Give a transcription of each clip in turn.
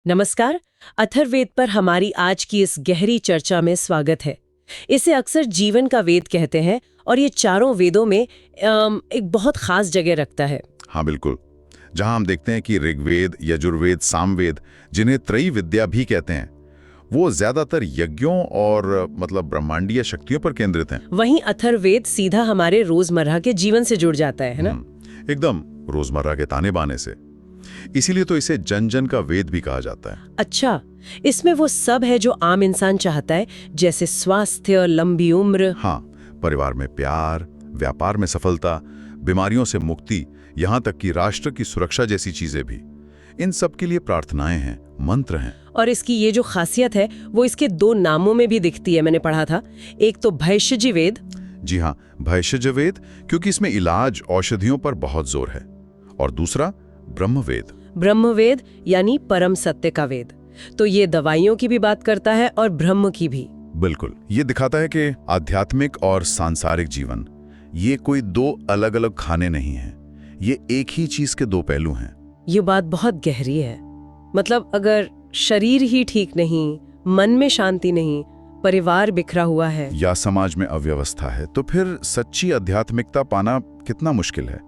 नमस्कार। अथर्ववेद पर हमारी आज की इस गहरी चर्चा में स्वागत है। इसे अक्सर जीवन का वेद कहते हैं और ये चारों वेदों में एक बहुत खास जगह रखता है। हाँ बिल्कुल। जहाँ हम देखते हैं कि ऋग्वेद, यजुर्वेद, सामवेद, जिन्हें त्रयी विद्या भी कहते हैं, वो ज्यादातर यज्ञों और ब्रह्मांडीय शक्तियों पर केंद्रित हैं। वहीं अथर्ववेद सीधा हमारे रोजमर्रा के जीवन से जुड़ जाता है ना? एकदम रोजमर्रा के ताने बाने से। इसीलिए तो इसे जन जन का वेद भी कहा जाता है। अच्छा, इसमें वो सब है जो आम इंसान चाहता है, जैसे स्वास्थ्य, लंबी उम्र। हाँ, परिवार में प्यार, व्यापार में सफलता, बीमारियों से मुक्ति, यहाँ तक कि राष्ट्र की सुरक्षा जैसी चीजें भी। इन सब के लिए प्रार्थनाएं हैं, मंत्र हैं। और इसकी ये जो खासियत है वो इसके दो नामों में भी दिखती है, मैंने पढ़ा था। एक तो भैषज वेद। जी हाँ, भैषज वेद, क्योंकि इसमें इलाज, औषधियों पर बहुत जोर है। और दूसरा ब्रह्मवेद। ब्रह्मवेद यानी परम सत्य का वेद। तो ये दवाइयों की भी बात करता है और ब्रह्म की भी। बिल्कुल, ये दिखाता है कि आध्यात्मिक और सांसारिक जीवन ये कोई दो अलग अलग खाने नहीं हैं, ये एक ही चीज के दो पहलू हैं। ये बात बहुत गहरी है। मतलब अगर शरीर ही ठीक नहीं, मन में शांति नहीं, परिवार बिखरा हुआ है या समाज में अव्यवस्था है, तो फिर सच्ची आध्यात्मिकता पाना कितना मुश्किल है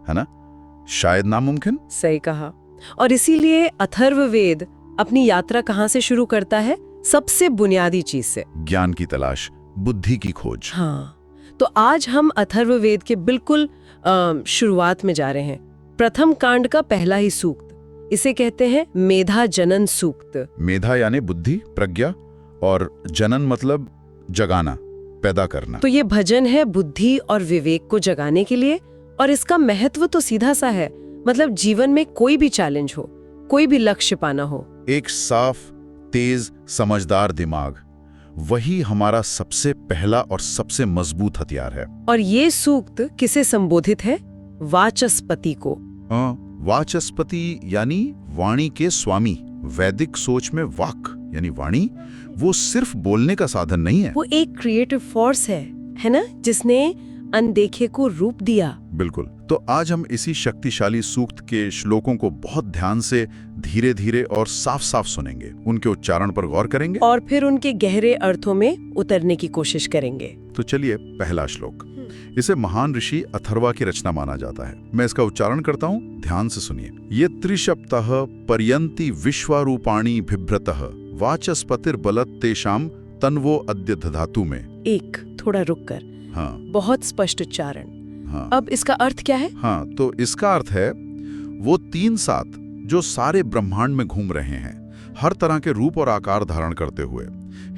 ना? शायद नामुमकिन। सही कहा। और इसीलिए अथर्ववेद अपनी यात्रा कहाँ से शुरू करता है? सबसे बुनियादी चीज से, ज्ञान की तलाश, बुद्धि की खोज। हाँ, तो आज हम अथर्ववेद के बिल्कुल शुरुआत में जा रहे हैं। प्रथम कांड का पहला ही सूक्त, इसे कहते हैं मेधा जनन सूक्त। मेधा यानी बुद्धि, प्रज्ञा, और जनन मतलब जगाना, पैदा करना। तो ये भजन है बुद्धि और विवेक को जगाने के लिए। और इसका महत्व तो सीधा सा है, मतलब जीवन में कोई भी चैलेंज हो, कोई भी लक्ष्य पाना हो, एक साफ, तेज, समझदार दिमाग, वही हमारा सबसे पहला और सबसे मजबूत हथियार है। और ये सूक्त किसे संबोधित है? वाचस्पति को। वाचस्पति यानी वाणी के स्वामी। वैदिक सोच में वाक यानी वाणी वो सिर्फ बोलने का साधन नहीं है, वो एक क्रिएटिव फोर्स है ना, जिसने अनदेखे को रूप दिया। बिल्कुल। तो आज हम इसी शक्तिशाली सूक्त के श्लोकों को बहुत ध्यान से, धीरे धीरे और साफ साफ सुनेंगे, उनके उच्चारण पर गौर करेंगे और फिर उनके गहरे अर्थों में उतरने की कोशिश करेंगे। तो चलिए, पहला श्लोक। इसे महान ऋषि अथर्वा की रचना माना जाता है। मैं इसका उच्चारण करता हूँ, ध्यान से सुनिए। ये त्रिशप्तः पर्यन्ति विश्वारूपाणी बिभ्रतः वाचस्पतिर्बलत् तेषां तन्वो अद्य दधातु में। एक थोड़ा रुक कर, हाँ, बहुत स्पष्ट उच्चारण। हाँ। अब इसका अर्थ क्या है? हाँ, तो इसका अर्थ है वो तीन सात जो सारे ब्रह्मांड में घूम रहे हैं, हर तरह के रूप और आकार धारण करते हुए।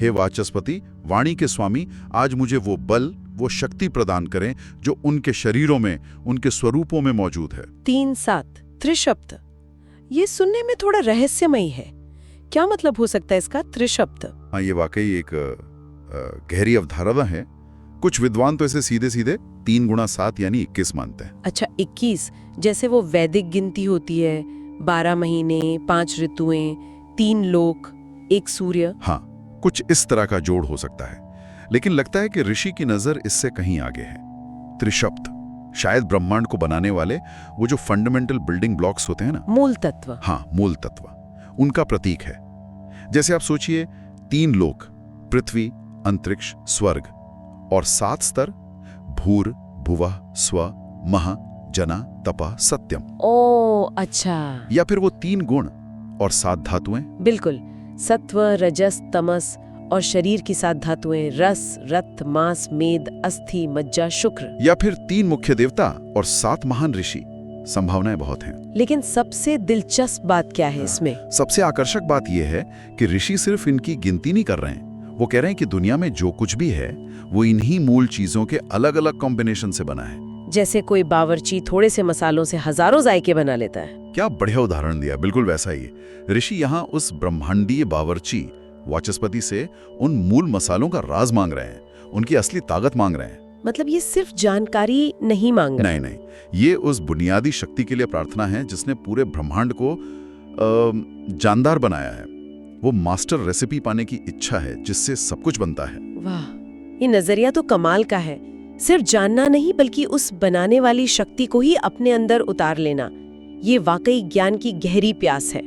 हे वाचस्पति, वाणी के स्वामी, आज मुझे वो बल, वो शक्ति प्रदान करें जो उनके शरीरों में, उनके स्वरूपों में मौजूद है। तीन सात, त्रिशब्द, ये सुनने में थोड़ा रहस्यमयी है। क्या मतलब हो सकता है इसका त्रिशब्द? हाँ, ये वाकई एक गहरी अवधारणा है। कुछ विद्वान तो इसे सीधे सीधे 3 गुणा 7 यानी 21 मानते हैं। अच्छा, 21, जैसे वो वैदिक गिनती होती है, 12 महीने, 5 ऋतुएं, 3 लोक, 1 सूर्य। हाँ, कुछ इस तरह का जोड़ हो सकता है, लेकिन लगता है कि ऋषि की नजर इससे कहीं आगे है। त्रिशब्द शायद ब्रह्मांड को बनाने वाले वो जो फंडामेंटल बिल्डिंग ब्लॉक्स होते हैं ना, मूल तत्व। हाँ, मूल तत्व, उनका प्रतीक है। जैसे आप सोचिए, 3 लोक, पृथ्वी, अंतरिक्ष, स्वर्ग, और 7 स्तर, भूर, भुवः, स्व, मह, जना, तपा, सत्यम। ओ अच्छा। या फिर वो 3 गुण और 7 धातुएं। बिल्कुल, सत्व, रजस, तमस, और शरीर की 7 धातुएं, रस, रक्त, मांस, मेद, अस्थि, मज्जा, शुक्र। या फिर 3 मुख्य देवता और 7 महान ऋषि। संभावनाएं बहुत हैं। लेकिन सबसे दिलचस्प बात क्या है इसमें? सबसे आकर्षक बात यह है कि ऋषि सिर्फ इनकी गिनती नहीं कर रहे हैं, वो कह रहे हैं कि दुनिया में जो कुछ भी है वो इन्हीं मूल चीजों के अलग अलग कॉम्बिनेशन से बना है। जैसे कोई बावर्ची थोड़े से मसालों से हजारों जायके बना लेता है। क्या बढ़िया उदाहरण दिया, बिल्कुल वैसा ही। ऋषि यहाँ उस ब्रह्मांडीय बावर्ची वाचस्पति से उन मूल मसालों का राज मांग रहे हैं, उनकी असली ताकत मांग रहे हैं। मतलब ये सिर्फ जानकारी नहीं मांग रहे। नहीं, ये उस बुनियादी शक्ति के लिए प्रार्थना है जिसने पूरे ब्रह्मांड को जानदार बनाया है। वो मास्टर रेसिपी पाने की इच्छा है जिससे सब कुछ बनता है। वाह, ये नजरिया तो कमाल का है। सिर्फ जानना नहीं, बल्कि उस बनाने वाली शक्ति को ही अपने अंदर उतार लेना। ये वाकई ज्ञान की गहरी प्यास है।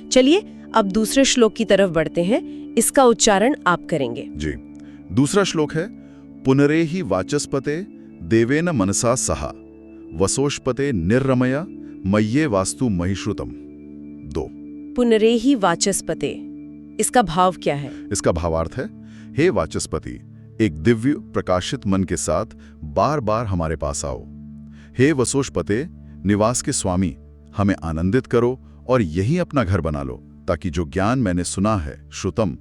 चलिए अब दूसरे श्लोक की तरफ बढ़ते हैं, इसका उच्चारण आप करेंगे। जी, दूसरा श्लोक है पुनरेहि वाचस्पते देवेन मनसा सहा वसोष्पते निर्रमया मय्ये वास्तु महिश्रुतम। 2। पुनरेहि वाचस्पते, इसका भाव क्या है? इसका भावार्थ है, हे वाचस्पति, एक दिव्य प्रकाशित मन के साथ बार बार हमारे पास आओ। हे वसोष्पते, निवास के स्वामी, हमें आनंदित करो और यही अपना घर बना लो, ताकि जो ज्ञान मैंने सुना है श्रुतम,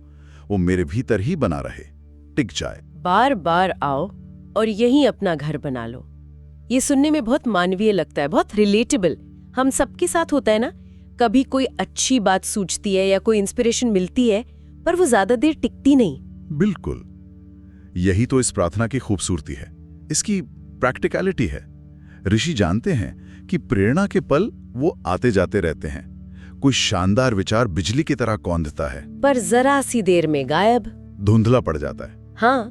वो मेरे भीतर ही बना रहे, टिक जाए। बार बार आओ और यही अपना घर बना लो। ये सुनने में बहुत मानवीय लगता है, बहुत रिलेटेबल। हम सबके साथ होता है ना, कभी कोई अच्छी बात सूझती है या कोई इंस्पिरेशन मिलती है, पर वो ज्यादा देर टिकती नहीं। बिल्कुल, यही तो इस प्रार्थना की खूबसूरती है, इसकी प्रैक्टिकलिटी है। ऋषि जानते हैं कि प्रेरणा के पल वो आते जाते रहते हैं। कोई शानदार विचार बिजली की तरह कौंधता है, पर जरा सी देर में गायब, धुंधला पड़ जाता है। हाँ,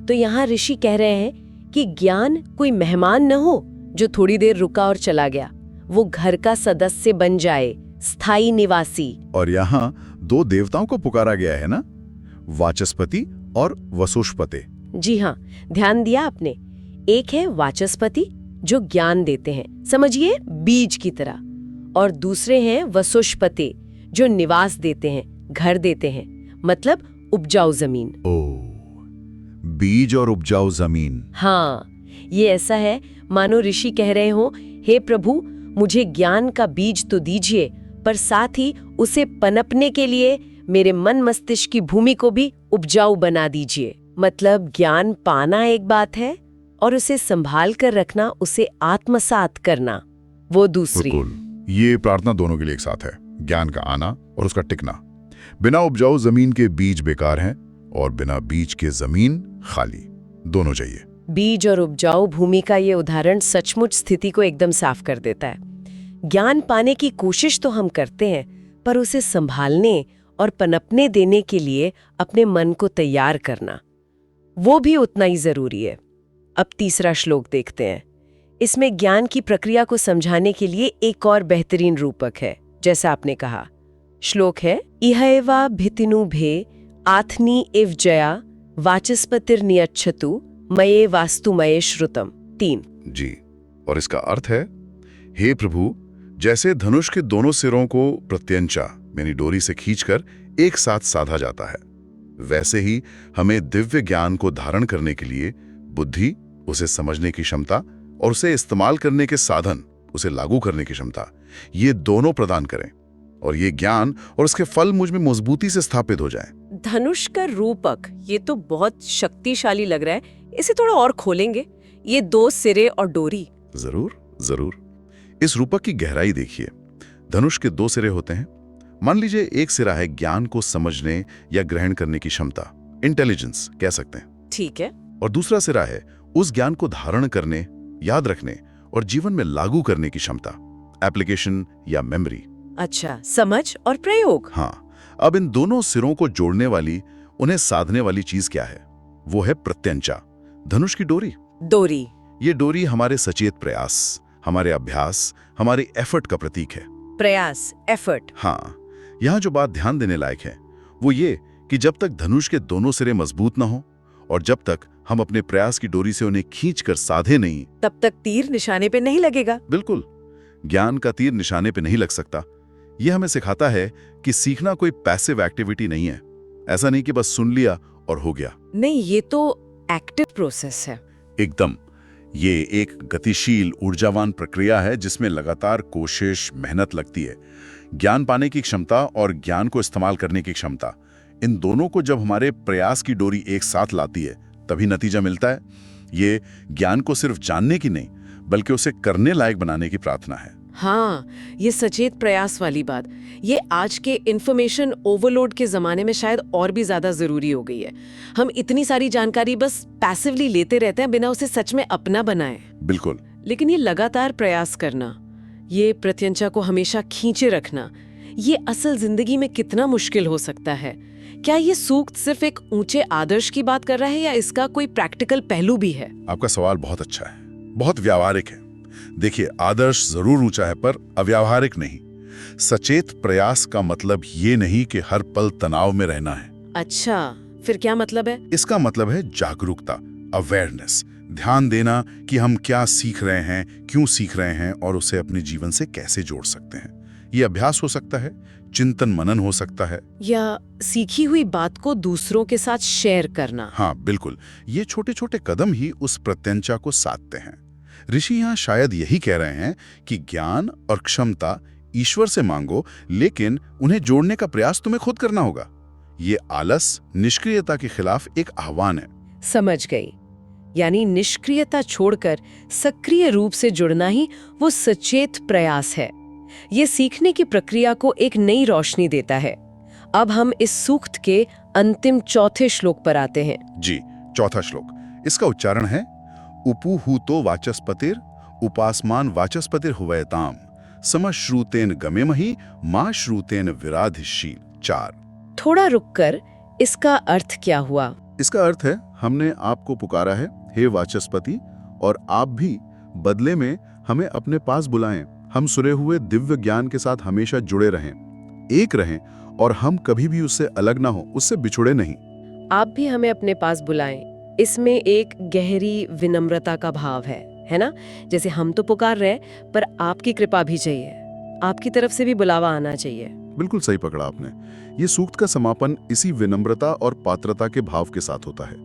तो यहाँ ऋषि कह रहे हैं कि ज्ञान कोई मेहमान न हो जो थोड़ी देर रुका और चला गया। वो घर का सदस्य बन जाए, स्थायी निवासी। और यहाँ 2 देवताओं को पुकारा गया है ना, वाचस्पति और वसुष्पते। जी हाँ, ध्यान दिया आपने। एक है वाचस्पति जो ज्ञान देते हैं, समझिए बीज की तरह, और दूसरे हैं वसुष्पते जो निवास देते हैं, घर देते हैं, मतलब उपजाऊ जमीन। बीज और उपजाऊ जमीन। हाँ, ये ऐसा है मानो ऋषि कह रहे हो, हे प्रभु, मुझे ज्ञान का बीज तो दीजिए, पर साथ ही उसे पनपने के लिए मेरे मन मस्तिष्क की भूमि को भी उपजाऊ बना दीजिए। मतलब ज्ञान पाना एक बात है और उसे संभाल कर रखना, उसे आत्मसात करना, वो दूसरी। ये प्रार्थना दोनों के लिए एक साथ है, ज्ञान का आना और उसका टिकना। बिना उपजाऊ जमीन के बीज बेकार हैं और बिना बीज के जमीन खाली, दोनों चाहिए। बीज और उपजाऊ भूमि का ये उदाहरण सचमुच स्थिति को एकदम साफ कर देता है। ज्ञान पाने की कोशिश तो हम करते हैं, पर उसे संभालने और पनपने देने के लिए अपने मन को तैयार करना, वो भी उतना ही जरूरी है। अब तीसरा श्लोक देखते हैं। इसमें ज्ञान की प्रक्रिया को समझाने के लिए एक और बेहतरीन रूपक है, जैसा आपने कहा। श्लोक है, इहैवा भितिनुभे आथनी इव जया वाचस्पतिर्नियच्छतु मये वास्तुमये श्रुतम। 3। जी, और इसका अर्थ है, हे प्रभु, जैसे धनुष के दोनों सिरों को प्रत्यंचा यानी डोरी से खींचकर एक साथ साधा जाता है, वैसे ही हमें दिव्य ज्ञान को धारण करने के लिए बुद्धि, उसे समझने की क्षमता और उसे इस्तेमाल करने के साधन, उसे लागू करने की क्षमता, ये दोनों प्रदान करें और ये ज्ञान और उसके फल मुझ में मजबूती से स्थापित हो जाएं। धनुष का रूपक, ये तो बहुत शक्तिशाली लग रहा है, इसे थोड़ा और खोलेंगे। ये 2 सिरे और डोरी। जरूर जरूर, इस रूपक की गहराई देखिए। धनुष के 2 सिरे होते हैं। मान लीजिए एक सिरा है ज्ञान को समझने या ग्रहण करने की क्षमता, इंटेलिजेंस कह सकते हैं। ठीक है। और दूसरा सिरा है उस ज्ञान को धारण करने, याद रखने और जीवन में लागू करने की क्षमता, एप्लीकेशन या मेमोरी। अच्छा, समझ और प्रयोग। हाँ, अब इन दोनों सिरों को जोड़ने वाली, उन्हें साधने वाली चीज क्या है? वो है प्रत्यंचा, धनुष की डोरी। डोरी, ये डोरी हमारे सचेत प्रयास, हमारे अभ्यास, हमारे एफर्ट का प्रतीक है। प्रयास, एफर्ट। हाँ, यहाँ जो बात ध्यान देने लायक है वो ये कि जब तक धनुष के दोनों सिरे मजबूत ना हो और जब तक हम अपने प्रयास की डोरी से उन्हें खींचकर साधे नहीं, तब तक तीर निशाने पे नहीं लगेगा। बिल्कुल, ज्ञान का तीर निशाने पे नहीं लग सकता। ये हमें सिखाता है कि सीखना कोई पैसिव एक्टिविटी नहीं है। ऐसा नहीं कि बस सुन लिया और हो गया। नहीं, ये तो एक्टिव प्रोसेस है। एकदम, ये एक गतिशील, ऊर्जावान प्रक्रिया है जिसमें लगातार कोशिश, मेहनत लगती है। ज्ञान पाने की क्षमता और ज्ञान को इस्तेमाल करने की क्षमता, इन दोनों को जब हमारे प्रयास की डोरी एक साथ लाती है तभी नतीजा मिलता है। ये ज्ञान को सिर्फ जानने की नहीं, बल्कि उसे करने लायक बनाने की प्रार्थना है। हाँ, ये सचेत प्रयास वाली बात, ये आज के इंफॉर्मेशन ओवरलोड के ज़माने में शायद और भी ज़्यादा ज़रूरी हो गई है। हम इतनी सारी जानकारी बस पैसिवली लेते रहते हैं बिना उसे सच में अपना बनाए। बिल्कुल। लेकिन ये लगातार प्रयास करना, ये प्रत्यंचा को हमेशा खींचे रखना, ये असल जिंदगी में कितना मुश्किल हो सकता है। क्या ये सूक्त सिर्फ एक ऊंचे आदर्श की बात कर रहा है या इसका कोई प्रैक्टिकल पहलू भी है? आपका सवाल बहुत अच्छा है, बहुत व्यावहारिक है। देखिए, आदर्श जरूर ऊंचा है पर अव्यावहारिक नहीं। सचेत प्रयास का मतलब ये नहीं कि हर पल तनाव में रहना है। अच्छा, फिर क्या मतलब है? इसका मतलब है जागरूकता, अवेयरनेस, ध्यान देना कि हम क्या सीख रहे हैं, क्यों सीख रहे हैं और उसे अपने जीवन से कैसे जोड़ सकते हैं। ये अभ्यास हो सकता है, चिंतन मनन हो सकता है, या सीखी हुई बात को दूसरों के साथ शेयर करना। हाँ बिल्कुल, ये छोटे छोटे कदम ही उस प्रत्यंचा को साधते हैं। ऋषि यहाँ शायद यही कह रहे हैं कि ज्ञान और क्षमता ईश्वर से मांगो, लेकिन उन्हें जोड़ने का प्रयास तुम्हें खुद करना होगा। ये आलस, निष्क्रियता के खिलाफ एक आह्वान है। समझ गई। यानी निष्क्रियता छोड़कर सक्रिय रूप से जुड़ना ही वो सचेत प्रयास है। ये सीखने की प्रक्रिया को एक नई रोशनी देता है। अब हम इस सूक्त के अंतिम चौथे श्लोक पर आते हैं। जी, चौथा श्लोक। इसका उच्चारण है उपुहूतो वाचस्पतिर उपासमान वाचस्पतिर हुवैताम समश्रुतेन गमेमहि मा श्रुतेन विराधिशील। 4। थोड़ा रुककर इसका अर्थ क्या हुआ? इसका अर्थ है, हमने आपको पुकारा है हे वाचस्पति, और आप भी बदले में हमें अपने पास बुलाएं। हम सुने हुए दिव्य ज्ञान के साथ हमेशा जुड़े रहें, एक रहें, और हम कभी भी उससे अलग ना हो, उससे बिछुड़े नहीं। आप भी हमें अपने पास बुलाएं। इसमें एक गहरी विनम्रता का भाव है ना? जैसे हम तो पुकार रहे हैं, पर आपकी कृपा भी चाहिए, आपकी तरफ से भी बुलावा आना चाहिए। बिल्कुल सही पकड़ा आपने। ये सूक्त का समापन इसी विनम्रता और पात्रता के भाव के साथ होता है।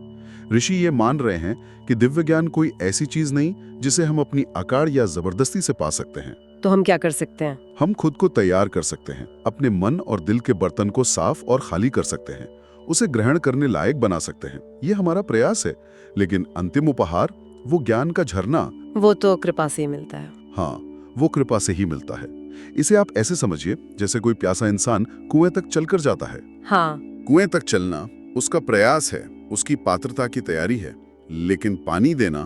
ऋषि ये मान रहे हैं कि दिव्य ज्ञान कोई ऐसी चीज नहीं जिसे हम अपनी अकाड़ या जबरदस्ती से पा सकते हैं। तो हम क्या कर सकते हैं? हम खुद को तैयार कर सकते हैं, अपने मन और दिल के बर्तन को साफ और खाली कर सकते हैं, उसे ग्रहण करने लायक बना सकते हैं। ये हमारा प्रयास है, लेकिन अंतिम उपहार, वो ज्ञान का झरना, वो तो कृपा से ही मिलता है। हाँ, वो कृपा से ही मिलता है। इसे आप ऐसे समझिए जैसे कोई प्यासा इंसान कुएं तक चलकर जाता है। हाँ, कुएं तक चलना उसका प्रयास है, उसकी पात्रता की तैयारी है, लेकिन पानी देना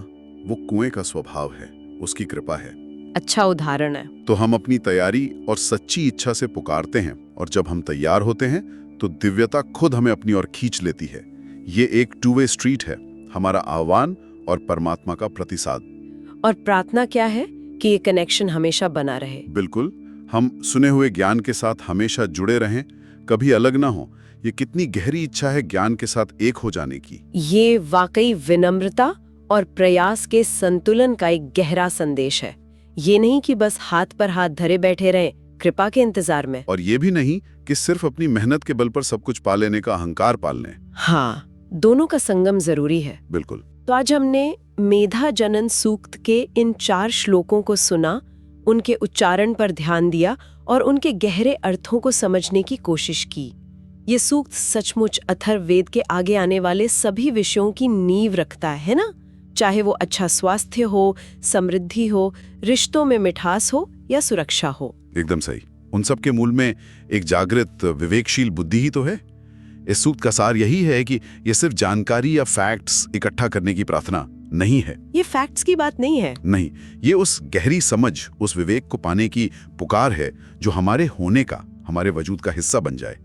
वो कुएं का स्वभाव है, उसकी कृपा है। अच्छा उदाहरण है। तो हम अपनी तैयारी और सच्ची इच्छा से पुकारते हैं, और जब हम तैयार होते हैं तो दिव्यता खुद हमें अपनी ओर खींच लेती है। ये एक टू वे स्ट्रीट है, हमारा आह्वान और परमात्मा का प्रतिसाद। और प्रार्थना क्या है? कि ये कनेक्शन हमेशा बना रहे। बिल्कुल, हम सुने हुए ज्ञान के साथ हमेशा जुड़े रहें, कभी अलग ना हो। ये कितनी गहरी इच्छा है ज्ञान के साथ एक हो जाने की। ये वाकई विनम्रता और प्रयास के संतुलन का एक गहरा संदेश है। ये नहीं कि बस हाथ पर हाथ धरे बैठे रहें कृपा के इंतजार में। और ये भी नहीं कि सिर्फ अपनी मेहनत के बल पर सब कुछ पा लेने का अहंकार पाल लें। हाँ, दोनों का संगम जरूरी है। बिल्कुल। तो आज हमने मेधा जनन सूक्त के इन 4 श्लोकों को सुना, उनके उच्चारण पर ध्यान दिया और उनके गहरे अर्थों को समझने की कोशिश की। ये सूक्त सचमुच अथर्ववेद के आगे आने वाले सभी विषयों की नींव रखता है ना? चाहे वो अच्छा स्वास्थ्य हो, समृद्धि हो, रिश्तों में मिठास हो या सुरक्षा हो। एकदम सही। उन सब के मूल में एक जागृत विवेकशील बुद्धि ही तो है। इस सूक्त का सार यही है कि ये सिर्फ जानकारी या फैक्ट्स इकट्ठा करने की प्रार्थना नहीं है। ये फैक्ट्स की बात नहीं है। नहीं, ये उस गहरी समझ, उस विवेक को पाने की पुकार है जो हमारे होने का, हमारे वजूद का हिस्सा बन जाए।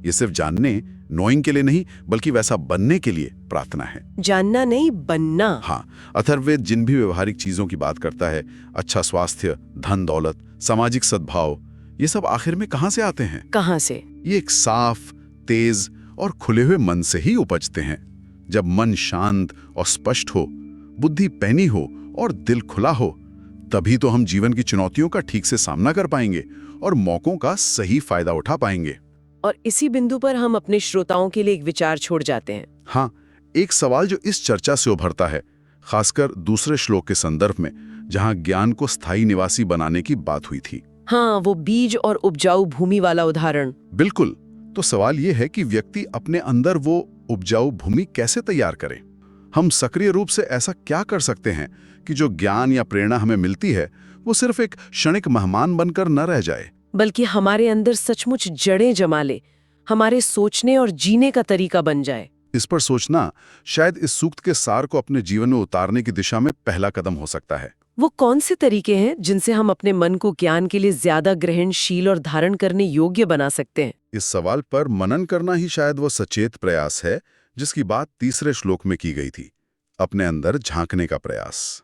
ये सिर्फ जानने, नोइंग के लिए नहीं, बल्कि वैसा बनने के लिए प्रार्थना है। जानना नहीं, बनना। हाँ, अथर्ववेद जिन भी व्यवहारिक चीजों की बात करता है, अच्छा स्वास्थ्य, धन दौलत, सामाजिक सद्भाव, ये सब आखिर में कहाँ से आते हैं? कहाँ से? ये एक साफ, तेज और खुले हुए मन से ही उपजते हैं। जब मन शांत और स्पष्ट हो, बुद्धि पैनी हो और दिल खुला हो, तभी तो हम जीवन की चुनौतियों का ठीक से सामना कर पाएंगे और मौकों का सही फायदा उठा पाएंगे। और इसी बिंदु पर हम अपने श्रोताओं के लिए एक विचार छोड़ जाते हैं। हाँ, एक सवाल जो इस चर्चा से उभरता है, खासकर दूसरे श्लोक के संदर्भ में, जहां ज्ञान को स्थायी निवासी बनाने की बात हुई थी। हाँ, वो बीज और उपजाऊ भूमि वाला उदाहरण। बिल्कुल। तो सवाल यह है कि व्यक्ति अपने अंदर वो उपजाऊ भूमि कैसे तैयार करे? हम सक्रिय रूप से ऐसा क्या कर सकते हैं कि जो ज्ञान या प्रेरणा हमें मिलती है वो सिर्फ एक क्षणिक मेहमान बनकर न रह जाए, बल्कि हमारे अंदर सचमुच जड़ें जमा ले, हमारे सोचने और जीने का तरीका बन जाए। इस पर सोचना शायद इस सूक्त के सार को अपने जीवन में उतारने की दिशा में पहला कदम हो सकता है। वो कौन से तरीके हैं जिनसे हम अपने मन को ज्ञान के लिए ज्यादा ग्रहणशील और धारण करने योग्य बना सकते हैं? इस सवाल पर मनन करना ही शायद वो सचेत प्रयास है जिसकी बात तीसरे श्लोक में की गई थी, अपने अंदर झांकने का प्रयास।